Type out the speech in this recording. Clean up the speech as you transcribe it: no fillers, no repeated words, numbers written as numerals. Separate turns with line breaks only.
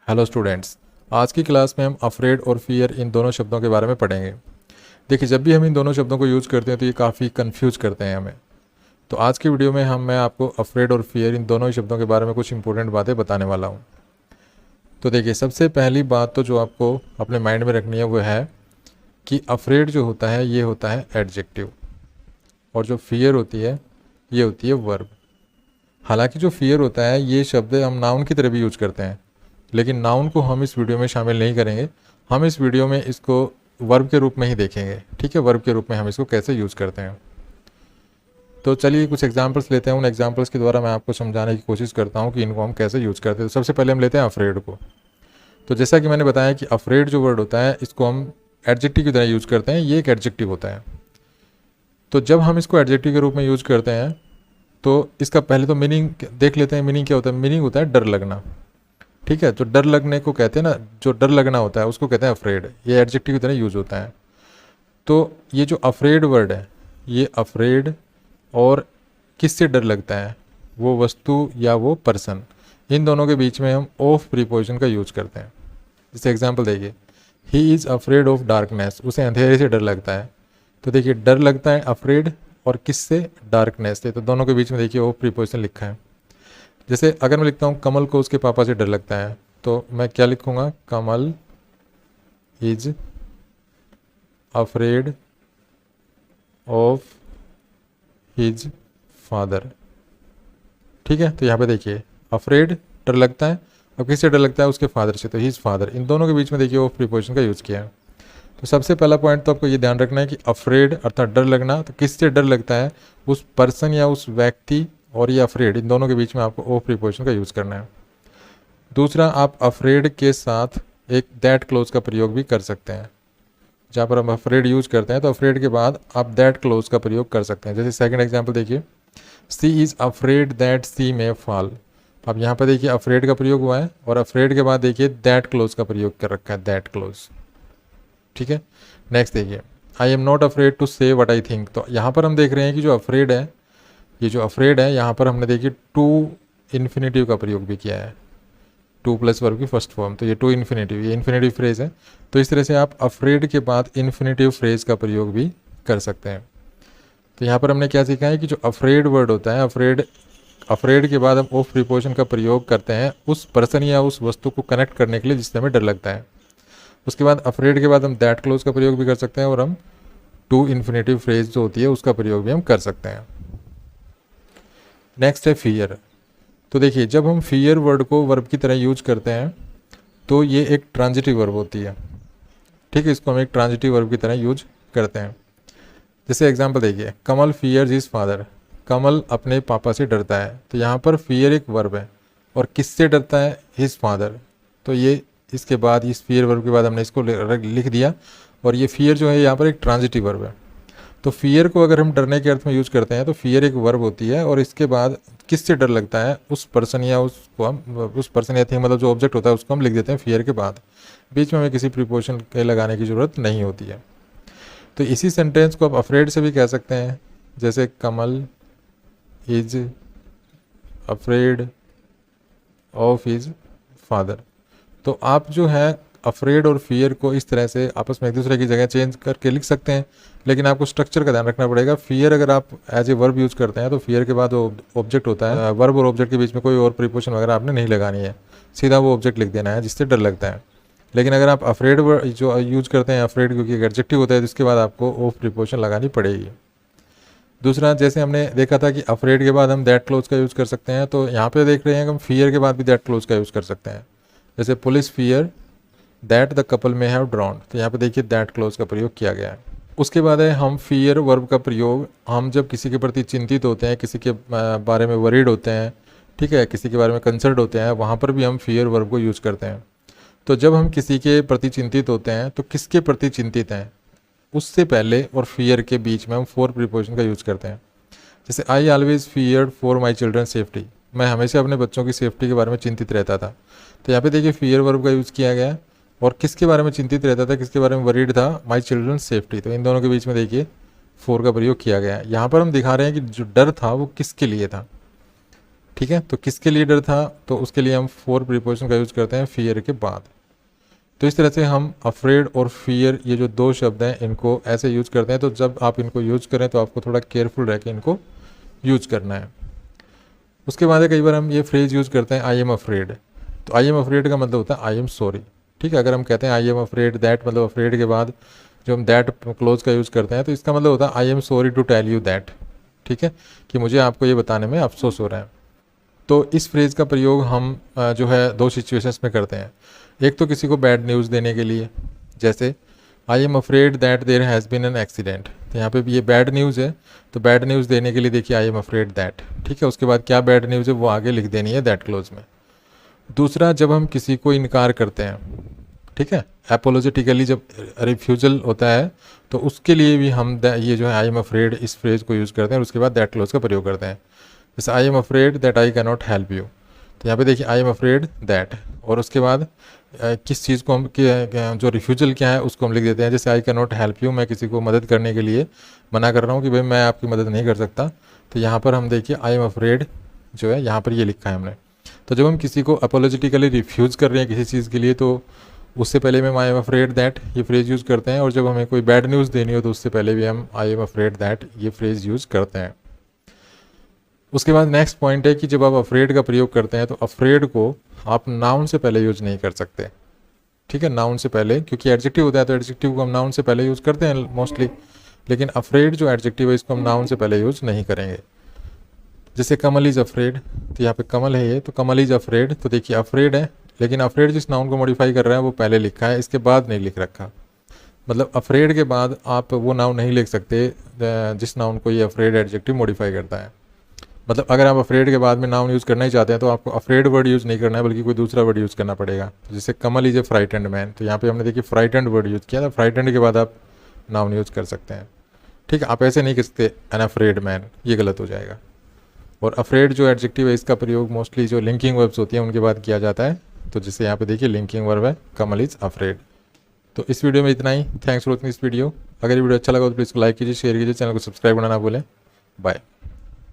Hello students, आज की class में हम अफ्रेड और फियर इन दोनों शब्दों के बारे में पढ़ेंगे। देखिए, जब भी हम इन दोनों शब्दों को यूज़ करते हैं तो ये काफ़ी कंफ्यूज करते हैं हमें। तो आज की वीडियो में मैं आपको अफ्रेड और फियर इन दोनों ही शब्दों के बारे में कुछ इंपॉर्टेंट बातें बताने वाला हूँ। तो देखिए, सबसे पहली बात तो जो आपको अपने माइंड में रखनी है वो है कि अफ्रेड जो होता है ये होता है एडजेक्टिव, और जो फियर होती है ये होती है वर्ब। हालांकि जो फियर होता है ये शब्द हम नाउन की तरह भी यूज करते हैं, लेकिन नाउन को हम इस वीडियो में शामिल नहीं करेंगे। हम इस वीडियो में इसको वर्ब के रूप में ही देखेंगे। ठीक है, वर्ब के रूप में हम इसको कैसे यूज़ करते हैं। तो चलिए कुछ एग्जांपल्स लेते हैं। उन एग्जांपल्स के द्वारा मैं आपको समझाने की कोशिश करता हूँ कि इनको हम कैसे यूज़ करते हैं। तो सबसे पहले हम लेते हैं अफ्रेड को। तो जैसा कि मैंने बताया कि अफ्रेड जो वर्ड होता है इसको हम एडजेक्टिव की तरह यूज़ करते हैं। ये एक एडजेक्टिव होता है। तो जब हम इसको एडजेक्टिव के रूप में यूज़ करते हैं तो इसका पहले तो मीनिंग देख लेते हैं। मीनिंग क्या होता है? मीनिंग होता है डर लगना। ठीक है, तो डर लगने को कहते हैं ना, जो डर लगना होता है उसको कहते हैं अफ्रेड। ये एडजेक्टिव की तरह यूज होता है। तो ये जो अफ्रेड वर्ड है, ये अफ्रेड और किससे डर लगता है? वो वस्तु या वो पर्सन, इन दोनों के बीच में हम ऑफ प्रीपोजिशन का यूज करते हैं। जैसे एग्जांपल देखिए, he is afraid of darkness, उसे अंधेरे से डर लगता है। तो देखिए, डर लगता है अफ्रेड और किससे? डार्कनेस से। तो दोनों के बीच में देखिए ऑफ प्रीपोजिशन लिखा है। जैसे अगर मैं लिखता हूँ कमल को उसके पापा से डर लगता है, तो मैं क्या लिखूँगा? Kamal is afraid of his father. ठीक है, तो यहाँ पे देखिए अफ्रेड डर लगता है, अब किससे डर लगता है? उसके फादर से, तो हिज फादर। इन दोनों के बीच में देखिए ऑफ प्रीपोजिशन का यूज़ किया है। तो सबसे पहला पॉइंट तो आपको ये ध्यान रखना है कि अफ्रेड अर्थात डर लगना, तो किससे डर लगता है? उस पर्सन या उस व्यक्ति, और ये अफ्रेड, इन दोनों के बीच में आपको ऑफ प्रीपोजिशन का यूज़ करना है। दूसरा, आप अफ्रेड के साथ एक दैट क्लोज का प्रयोग भी कर सकते हैं। जहाँ पर हम अफ्रेड यूज करते हैं तो अफ्रेड के बाद आप दैट क्लोज का प्रयोग कर सकते हैं। जैसे सेकंड एग्जांपल देखिए, सी इज़ अफ्रेड दैट सी में फॉल। अब यहाँ पर देखिए अफ्रेड का प्रयोग हुआ है और अफ्रेड के बाद देखिए दैट क्लोज का प्रयोग कर रखा है, दैट क्लोज। ठीक है, नेक्स्ट देखिए, I am not afraid to say what I think. तो यहाँ पर हम देख रहे हैं कि जो अफ्रेड है, ये जो अफ्रेड है, यहाँ पर हमने देखिए टू इन्फिनेटिव का प्रयोग भी किया है, टू प्लस वर्ब की फर्स्ट फॉर्म। तो ये टू इन्फिनेटिव, ये इन्फिनेटिव फ्रेज है। तो इस तरह से आप अफ्रेड के बाद इन्फिनेटिव फ्रेज का प्रयोग भी कर सकते हैं। तो यहाँ पर हमने क्या सीखा है कि जो अफ्रेड वर्ड होता है, अफ्रेड के बाद हम ऑफ प्रीपोजिशन का प्रयोग करते हैं उस पर्सन या उस वस्तु को कनेक्ट करने के लिए जिससे हमें डर लगता है। उसके बाद अफ्रेड के बाद हम दैट क्लोज का प्रयोग भी कर सकते हैं, और हम टू इन्फिनेटिव फ्रेज जो होती है उसका प्रयोग भी हम कर सकते हैं। नेक्स्ट है फियर। तो देखिए, जब हम फियर वर्ड को वर्ब की तरह यूज करते हैं तो ये एक ट्रांजिटिव वर्ब होती है। ठीक है, इसको हम एक ट्रांजिटिव वर्ब की तरह यूज करते हैं। जैसे एग्जांपल देखिए, कमल फियर्स हिज फादर। कमल अपने पापा से डरता है। तो यहाँ पर फियर एक वर्ब है, और किससे डरता है? His father. तो ये इसके बाद, इस फियर वर्ब के बाद हमने इसको लिख दिया, और ये फियर जो है यहाँ पर एक ट्रांजिटिव वर्ब है। तो फियर को अगर हम डरने के अर्थ में यूज करते हैं तो फियर एक वर्ब होती है, और इसके बाद किससे डर लगता है? उस पर्सन या उसको हम, उस पर्सन या थिंग, मतलब जो ऑब्जेक्ट होता है उसको हम लिख देते हैं फियर के बाद। बीच में हमें किसी प्रीपोजिशन के लगाने की ज़रूरत नहीं होती है। तो इसी सेंटेंस को आप अफ्रेड से भी कह सकते हैं। जैसे Kamal is afraid of his father. तो आप जो है अफ्रेड और फियर को इस तरह से आपस में एक दूसरे की जगह चेंज करके लिख सकते हैं, लेकिन आपको स्ट्रक्चर का ध्यान रखना पड़ेगा। फियर अगर आप एज ए वर्ब यूज करते हैं तो फियर के बाद वो ऑब्जेक्ट होता है, वर्ब और ऑब्जेक्ट के बीच में कोई और प्रीपोजिशन वगैरह आपने नहीं लगानी है, सीधा वो ऑब्जेक्ट लिख देना है जिससे डर लगता है। लेकिन अगर आप अफ्रेड जो यूज करते हैं, अफ्रेड क्योंकि एक एडजेक्टिव होता है, जिसके बाद आपको ऑफ प्रीपोजिशन लगानी पड़ेगी। दूसरा, जैसे हमने देखा था कि अफ्रेड के बाद हम दैट क्लोज का यूज़ कर सकते हैं, तो यहाँ पे देख रहे हैं कि हम फियर के बाद भी दैट क्लोज का यूज़ कर सकते हैं। जैसे police fear that the couple में हैव ड्रॉन। तो यहाँ पे देखिए दैट क्लोज का प्रयोग किया गया है। उसके बाद है हम फियर वर्ब का प्रयोग, हम जब किसी के प्रति चिंतित होते हैं, किसी के बारे में वरीड होते हैं, ठीक है, किसी के बारे में कंसर्न होते हैं, वहाँ पर भी हम फियर वर्ब को यूज़ करते हैं। तो जब हम किसी के प्रति चिंतित होते हैं तो किसके प्रति चिंतित हैं उससे पहले और फियर के बीच में हम फॉर प्रीपोजिशन का यूज़ करते हैं। जैसे I always feared for my children safety. मैं हमेशा अपने बच्चों की सेफ्टी के बारे में चिंतित रहता था। तो यहाँ पे देखिए फियर वर्ब का यूज़ किया गया है, और किसके बारे में चिंतित रहता था, किसके बारे में वरीड था? My children safety. तो इन दोनों के बीच में देखिए फोर का प्रयोग किया गया है। यहाँ पर हम दिखा रहे हैं कि जो डर था वो किसके लिए था। ठीक है, तो किसके लिए डर था, तो उसके लिए हम फोर प्रीपोजिशन का यूज़ करते हैं फियर के बाद। तो इस तरह से हम अफ्रेड और फियर ये जो दो शब्द हैं इनको ऐसे यूज़ करते हैं। तो जब आप इनको यूज़ करें तो आपको थोड़ा केयरफुल रह के इनको यूज़ करना है। उसके बाद कई बार हम ये फ्रेज़ यूज़ करते हैं आई एम अफ्रेड। तो आई एम अफ्रेड का मतलब होता है आई एम सॉरी। ठीक है, अगर हम कहते हैं आई एम अफ्रेड दैट, मतलब अफ्रेड के बाद जो हम दैट क्लोज का यूज़ करते हैं तो इसका मतलब होता है I am sorry to tell you that. ठीक है, कि मुझे आपको ये बताने में अफसोस हो रहा है। तो इस फ्रेज़ का प्रयोग हम जो है दो सिचुएशंस में करते हैं। एक तो किसी को बैड न्यूज़ देने के लिए, जैसे I am afraid that there has been an accident. तो यहाँ पे भी ये बैड न्यूज़ है, तो बैड न्यूज़ देने के लिए देखिए आई एम अफ्रेड दैट। ठीक है, उसके बाद क्या बैड न्यूज़ है वो आगे लिख देनी है दैट क्लोज में। दूसरा, जब हम किसी को इनकार करते हैं, ठीक है, एपोलॉजिटिकली जब रिफ्यूजल होता है तो उसके लिए भी हम ये जो है आई एम अफ्रेड इस फ्रेज़ को यूज़ करते हैं और उसके बाद दैट क्लोज का प्रयोग करते हैं। जैसे I am afraid that I can not help you, तो यहाँ पे देखिए आई एम अफ्रेड दैट और उसके बाद किस चीज़ को हम जो रिफ्यूजल क्या है उसको हम लिख देते हैं। जैसे I can not help you, मैं किसी को मदद करने के लिए मना कर रहा हूँ कि भाई मैं आपकी मदद नहीं कर सकता, तो यहाँ पर हम देखिए आई एम अफ्रेड जो है यहाँ पर ये लिखा है हमने। तो जब हम किसी को अपोलॉजिटिकली रिफ्यूज़ कर रहे हैं किसी चीज़ के लिए तो उससे पहले भी हम आई एम अफ्रेड दैट ये फ्रेज़ यूज़ करते हैं, और जब हमें कोई बैड न्यूज़ देनी हो तो उससे पहले भी हम आई एम अफ्रेड दैट ये फ्रेज़ यूज़ करते हैं। उसके बाद नेक्स्ट पॉइंट है कि जब आप अफ्रेड का प्रयोग करते हैं तो अफ्रेड को आप नाउन से पहले यूज नहीं कर सकते। ठीक है, नाउन से पहले, क्योंकि एडजेक्टिव होता है तो एडजेक्टिव को हम नाउन से पहले यूज़ करते हैं मोस्टली, लेकिन अफ्रेड जो एडजेक्टिव है इसको हम नाउन से पहले यूज़ नहीं करेंगे। जैसे कमल इज़ अफ्रेड, तो यहाँ पे कमल है ये, तो कमल इज़ अफ्रेड, तो देखिए अफ्रेड है, लेकिन अफ्रेड जिस नाउन को मॉडिफाई कर रहा है वो पहले लिखा है, इसके बाद नहीं लिख रखा। मतलब अफ्रेड के बाद आप वो नाउन नहीं लिख सकते जिस नाउन को ये अफ्रेड एडजेक्टिव मॉडिफाई करता है। मतलब अगर आप अफ्रेड के बाद में नाउन यूज़ करना ही चाहते हैं तो आपको अफ्रेड वर्ड यूज़ नहीं करना है बल्कि कोई दूसरा वर्ड यूज़ करना पड़ेगा। तो जैसे कमल इज़ ए फ्राइटेंड मैन, तो यहाँ पे हमने देखिए फ्राइटेंड वर्ड यूज़ किया था, फ्राइटेंड के बाद आप नाउन यूज़ कर सकते हैं। ठीक है, आप ऐसे नहीं कर सकते एन अफ्रेड मैन, ये गलत हो जाएगा। और अफ्रेड जो एडजेक्टिव है इसका प्रयोग मोस्टली जो लिंकिंग वर्ब्स होती हैं उनके बाद किया जाता है। तो जैसे यहाँ पे देखिए लिंकिंग वर्ब है कमल इज़ अफ्रेड। तो इस वीडियो में इतना ही। Thanks for watching this video. अगर ये वीडियो अच्छा लगा तो प्लीज़ लाइक कीजिए, शेयर कीजिए, चैनल को सब्सक्राइब करना ना भूलें। बाय।